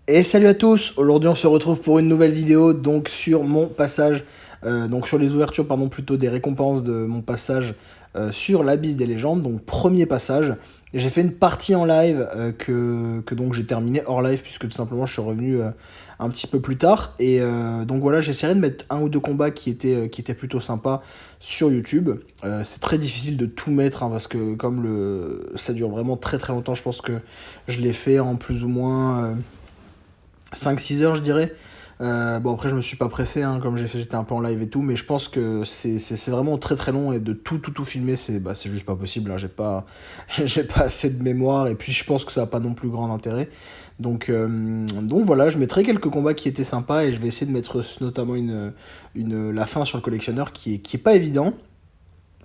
Et salut à tous, aujourd'hui on se retrouve pour une nouvelle vidéo donc sur mon passage, donc sur les ouvertures pardon plutôt des récompenses de mon passage sur l'Abysse des légendes, donc premier passage. J'ai fait une partie en live que donc j'ai terminé hors live puisque tout simplement je suis revenu un petit peu plus tard. Et donc voilà, j'essaierai de mettre un ou deux combats qui étaient plutôt sympas sur YouTube. C'est très difficile de tout mettre hein, parce que comme ça dure vraiment très très longtemps, je pense que je l'ai fait en plus ou moins 5-6 heures, je dirais. Bon, après, je me suis pas pressé, hein, comme j'étais un peu en live et tout, mais je pense que c'est vraiment très très long et de tout filmer, c'est juste pas possible. Hein, j'ai pas assez de mémoire et puis je pense que ça a pas non plus grand intérêt. Donc voilà, je mettrai quelques combats qui étaient sympas et je vais essayer de mettre notamment la fin sur le collectionneur qui est pas évident.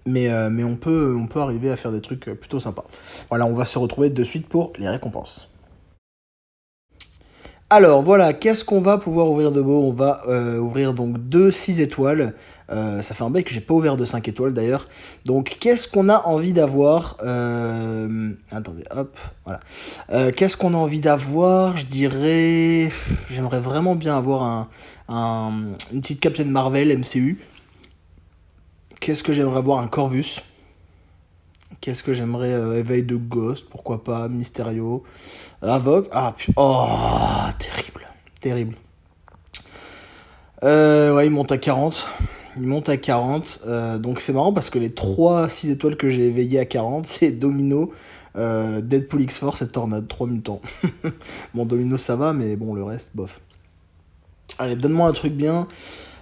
Mais on peut arriver à faire des trucs plutôt sympas. Voilà, on va se retrouver de suite pour les récompenses. Alors voilà, qu'est-ce qu'on va pouvoir ouvrir de beau? On va ouvrir donc deux 6 étoiles. Ça fait un bail que j'ai pas ouvert de 5 étoiles d'ailleurs. Donc qu'est-ce qu'on a envie d'avoir? Attendez, hop, voilà. Qu'est-ce qu'on a envie d'avoir? Je dirais... J'aimerais vraiment bien avoir une petite Captain Marvel MCU. Qu'est-ce que j'aimerais avoir? Un Corvus. Qu'est-ce que j'aimerais? Éveil de Ghost, pourquoi pas? Mysterio. Avoc. Oh, terrible. Terrible. Ouais, il monte à 40. Il monte à 40. Donc c'est marrant parce que les 3 6 étoiles que j'ai éveillées à 40, c'est Domino, Deadpool X-Force et Tornade. 3 mutants. Bon, Domino ça va, mais bon, le reste, bof. Allez, donne-moi un truc bien.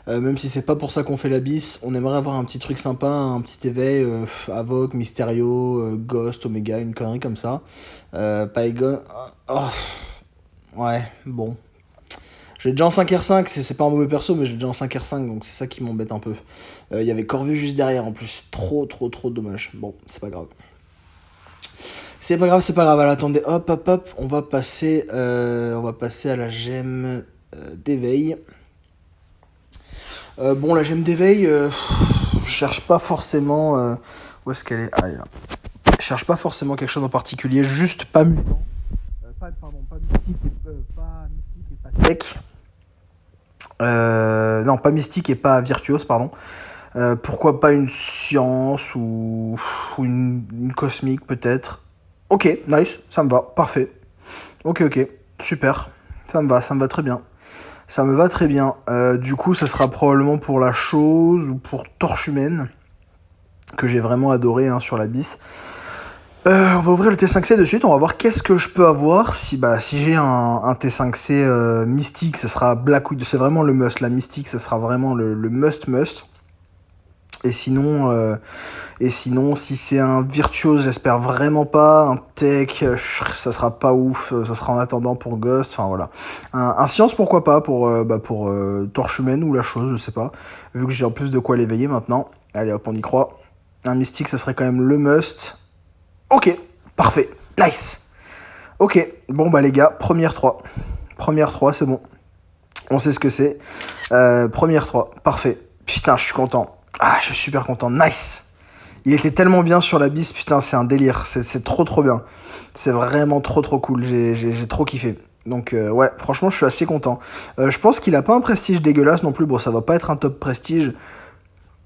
Même si c'est pas pour ça qu'on fait l'Abysse, on aimerait avoir un petit truc sympa, un petit éveil, Avoc, Mysterio, Ghost, Omega, une connerie comme ça. Pygon. Oh, ouais, bon. J'ai déjà en 5R5, c'est pas un mauvais perso, mais j'ai déjà en 5R5, donc c'est ça qui m'embête un peu. Il y avait Corvus juste derrière en plus, c'est trop dommage. Bon, c'est pas grave. C'est pas grave. Alors, attendez, hop, on va passer à la gemme d'éveil. Bon, la gemme d'éveil, je cherche pas forcément. Où est-ce qu'elle est? Ah, elle est là. Je cherche pas forcément quelque chose en particulier, juste pas mutant. Pas mystique et pas tech. Non, pas mystique et pas virtuose, pardon. Pourquoi pas une science ou une cosmique peut-être. Ok, nice, ça me va, parfait. Ok, super, ça me va très bien. Ça me va très bien. Du coup, ça sera probablement pour la chose ou pour Torche Humaine, que j'ai vraiment adoré hein, sur l'Abysse. On va ouvrir le T5C de suite, on va voir qu'est-ce que je peux avoir. Si j'ai un T5C mystique, ce sera Blackwood, c'est vraiment le must. La mystique, ce sera vraiment le must. Et sinon, si c'est un virtuose, j'espère vraiment pas. Un tech, ça sera pas ouf. Ça sera en attendant pour Ghost. Enfin voilà. Un science, pourquoi pas pour Torche Humaine ou la chose, je sais pas. Vu que j'ai en plus de quoi l'éveiller maintenant. Allez hop, on y croit. Un mystique, ça serait quand même le must. Ok, parfait, nice. Ok, bon bah les gars, première 3. Première 3, c'est bon. On sait ce que c'est. Première 3, parfait. Putain, je suis content. Ah, je suis super content, nice. Il était tellement bien sur l'Abysse, putain, c'est un délire. C'est trop bien. C'est vraiment trop cool, j'ai trop kiffé. Donc ouais, franchement, je suis assez content. Je pense qu'il a pas un prestige dégueulasse non plus. Bon, ça doit pas être un top prestige.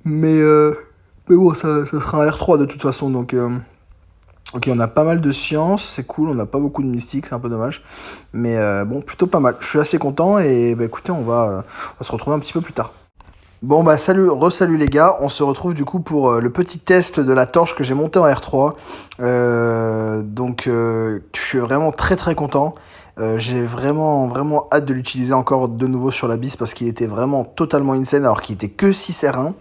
Mais bon, ça sera un R3 de toute façon, donc... Ok, on a pas mal de science, c'est cool, on n'a pas beaucoup de mystique, c'est un peu dommage. Mais bon, plutôt pas mal. Je suis assez content et bah écoutez, on va se retrouver un petit peu plus tard. Bon bah salut les gars, on se retrouve du coup pour le petit test de la torche que j'ai monté en R3. Je suis vraiment très content. J'ai vraiment hâte de l'utiliser encore de nouveau sur l'Abysse parce qu'il était vraiment totalement insane alors qu'il était que 6 R1.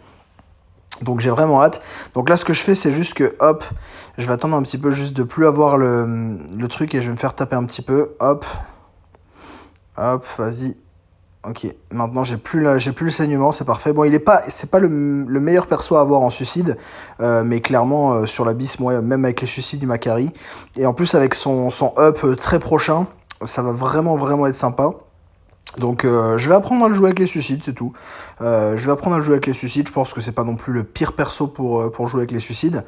Donc j'ai vraiment hâte. Donc là ce que je fais c'est juste que hop, je vais attendre un petit peu juste de plus avoir le truc et je vais me faire taper un petit peu. Hop, vas-y. Ok, maintenant j'ai plus le saignement, c'est parfait. Bon, c'est pas le meilleur perso à avoir en suicide, mais clairement sur l'Abysse, moi même avec les suicides il m'a carry. Et en plus avec son up très prochain, ça va vraiment être sympa. Donc je vais apprendre à le jouer avec les suicides, c'est tout. Je vais apprendre à le jouer avec les suicides, je pense que c'est pas non plus le pire perso pour jouer avec les suicides.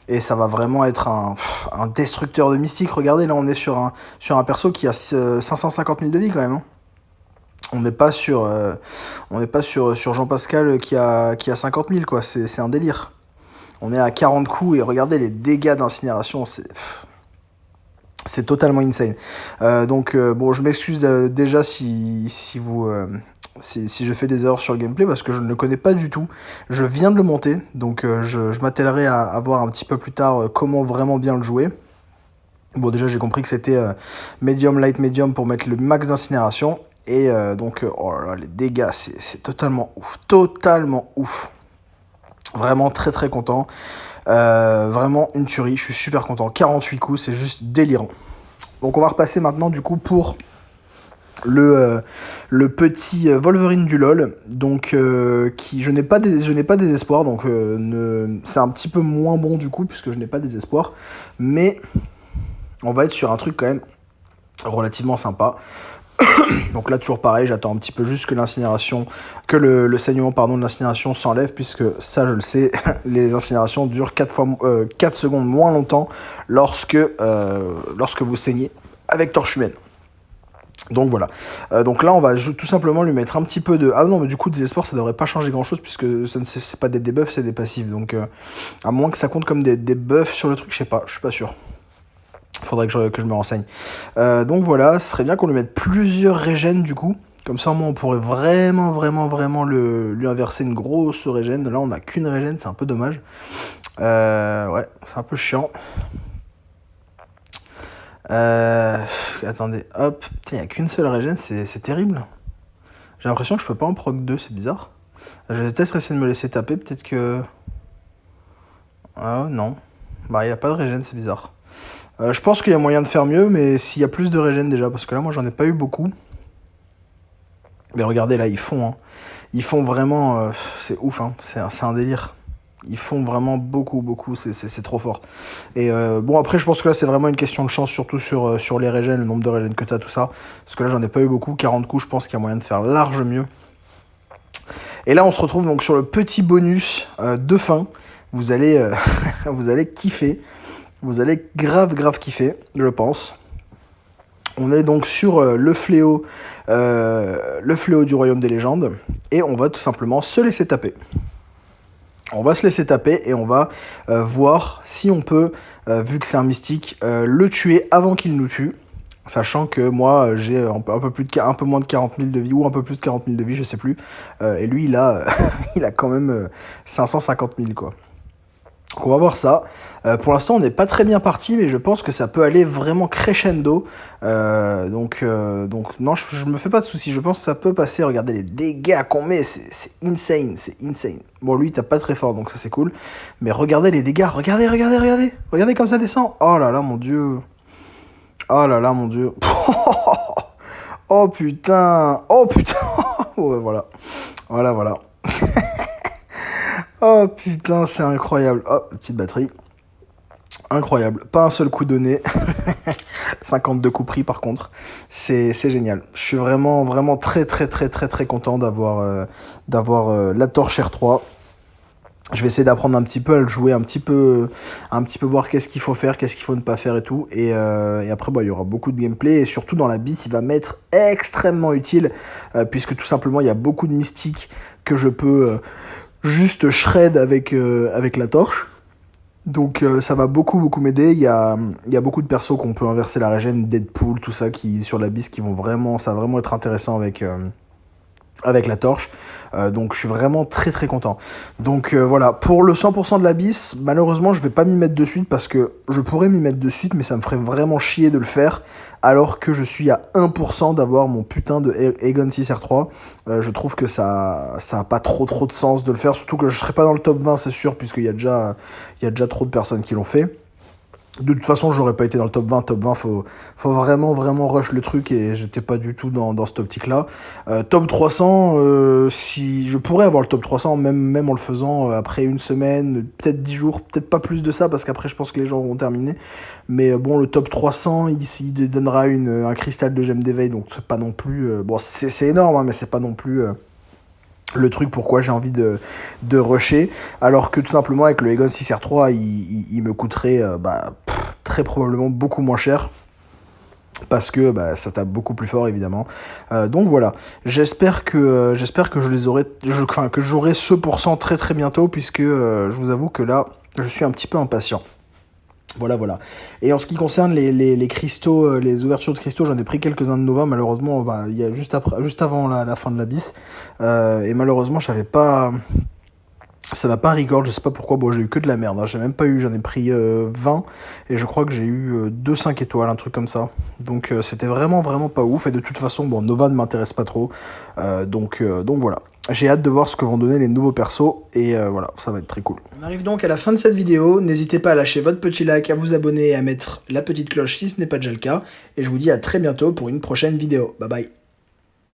Et ça va vraiment être un destructeur de mystique. Regardez, là on est sur un perso qui a 550 000 de vie quand même. Hein. On n'est pas sur Jean-Pascal qui a 50 000, quoi. C'est un délire. On est à 40 coups et regardez les dégâts d'incinération, c'est totalement insane. Donc bon, je m'excuse déjà si je fais des erreurs sur le gameplay parce que je ne le connais pas du tout. Je viens de le monter, donc je m'attellerai à voir un petit peu plus tard comment vraiment bien le jouer. Bon, déjà j'ai compris que c'était medium, light, medium pour mettre le max d'incinération. Et donc, oh là là, les dégâts, c'est totalement ouf. Totalement ouf. Vraiment très très content. Vraiment une tuerie, je suis super content. 48 coups, c'est juste délirant. Donc on va repasser maintenant du coup pour le petit Wolverine du LoL. Donc je n'ai pas désespoir, donc c'est un petit peu moins bon du coup puisque je n'ai pas désespoir. Mais on va être sur un truc quand même relativement sympa. Donc là toujours pareil, j'attends un petit peu juste que le saignement de l'incinération s'enlève, puisque ça je le sais, les incinérations durent 4 secondes moins longtemps lorsque vous saignez avec torche humaine. Donc voilà. Donc là on va tout simplement lui mettre un petit peu de... Ah non, mais du coup désespoir ça devrait pas changer grand chose puisque c'est pas des debuffs, c'est des passifs. Donc à moins que ça compte comme des buffs sur le truc, je sais pas, je suis pas sûr. Faudrait que je me renseigne. Donc voilà, ce serait bien qu'on lui mette plusieurs régènes du coup. Comme ça, moi, on pourrait vraiment lui inverser une grosse régène. Là, on n'a qu'une régène, c'est un peu dommage. Ouais, c'est un peu chiant. Attendez, hop. Tiens, il n'y a qu'une seule régène, c'est terrible. J'ai l'impression que je peux pas en proc 2, c'est bizarre. Je vais peut-être essayer de me laisser taper, peut-être que... Ah non. Bah, il n'y a pas de régène, c'est bizarre. Je pense qu'il y a moyen de faire mieux, mais s'il y a plus de régène déjà, parce que là, moi, j'en ai pas eu beaucoup. Mais regardez, là, ils font vraiment... c'est ouf, hein. C'est un délire. Ils font vraiment beaucoup, c'est trop fort. Et bon, après, je pense que là, c'est vraiment une question de chance, surtout sur les régènes, le nombre de régènes que t'as, tout ça. Parce que là, j'en ai pas eu beaucoup. 40 coups, je pense qu'il y a moyen de faire large mieux. Et là, on se retrouve donc sur le petit bonus de fin. Vous allez kiffer. Vous allez grave kiffer, je pense. On est donc sur le fléau du royaume des légendes. Et on va tout simplement se laisser taper. On va se laisser taper et on va voir si on peut, vu que c'est un mystique, le tuer avant qu'il nous tue. Sachant que moi, j'ai un peu moins de 40 000 de vie, ou un peu plus de 40 000 de vie, je sais plus. Et lui, il a quand même 550 000, quoi. Donc on va voir ça. Pour l'instant, on n'est pas très bien parti, mais je pense que ça peut aller vraiment crescendo. Donc non, je me fais pas de soucis. Je pense que ça peut passer. Regardez les dégâts qu'on met, c'est insane, c'est insane. Bon, lui, il tape pas très fort, donc ça c'est cool. Mais regardez les dégâts, regardez. Regardez comme ça descend. Oh là là, mon dieu. Oh là là, mon dieu. Oh putain. Ouais, voilà. Voilà. Oh putain, c'est incroyable. Oh, petite batterie. Incroyable. Pas un seul coup donné. 52 coups pris par contre. C'est génial. Je suis vraiment très content d'avoir la Torche R3. Je vais essayer d'apprendre un petit peu à le jouer, un petit peu voir qu'est-ce qu'il faut faire, qu'est-ce qu'il faut ne pas faire et tout. Et après, il y aura beaucoup de gameplay. Et surtout dans la bis, il va m'être extrêmement utile. Puisque tout simplement, il y a beaucoup de mystiques que je peux... juste shred avec la torche. Donc ça va beaucoup m'aider. Il y a beaucoup de persos qu'on peut inverser la régène, Deadpool, tout ça, qui sur la bis, ça va vraiment être intéressant avec la torche. Donc je suis vraiment très content. Donc voilà, pour le 100% de la bis, malheureusement je vais pas m'y mettre de suite parce que je pourrais m'y mettre de suite, mais ça me ferait vraiment chier de le faire alors que je suis à 1% d'avoir mon putain de Aegon 6R3. Je trouve que ça a pas trop de sens de le faire, surtout que je serai pas dans le top 20, c'est sûr, puisqu'il y a déjà trop de personnes qui l'ont fait. De toute façon, j'aurais pas été dans le top 20. Top 20, faut vraiment, vraiment rush le truc et j'étais pas du tout dans cette optique-là. Top 300, si je pourrais avoir le top 300, même en le faisant après une semaine, peut-être 10 jours, peut-être pas plus de ça, parce qu'après, je pense que les gens vont terminer. Mais bon, le top 300, il donnera un cristal de gemme d'éveil, donc c'est pas non plus. Bon, c'est énorme, hein, mais c'est pas non plus. Le truc pourquoi j'ai envie de rusher, alors que tout simplement avec le Aegon 6R3 il me coûterait très probablement beaucoup moins cher, parce que ça tape beaucoup plus fort évidemment. Donc voilà, j'espère que je les aurai, que j'aurai ce pourcent très très bientôt, puisque je vous avoue que là je suis un petit peu impatient. Voilà. Et en ce qui concerne les cristaux, les ouvertures de cristaux, j'en ai pris quelques-uns de Nova, malheureusement, il y a juste avant la fin de l'abysse. Et malheureusement, ça n'a pas record, je sais pas pourquoi. Bon, j'ai eu que de la merde, hein. J'en ai pris 20, et je crois que j'ai eu 2 5 étoiles, un truc comme ça. Donc c'était vraiment, vraiment pas ouf, et de toute façon, bon, Nova ne m'intéresse pas trop. Donc voilà. J'ai hâte de voir ce que vont donner les nouveaux persos, et voilà, ça va être très cool. On arrive donc à la fin de cette vidéo, n'hésitez pas à lâcher votre petit like, à vous abonner et à mettre la petite cloche si ce n'est pas déjà le cas, et je vous dis à très bientôt pour une prochaine vidéo. Bye bye.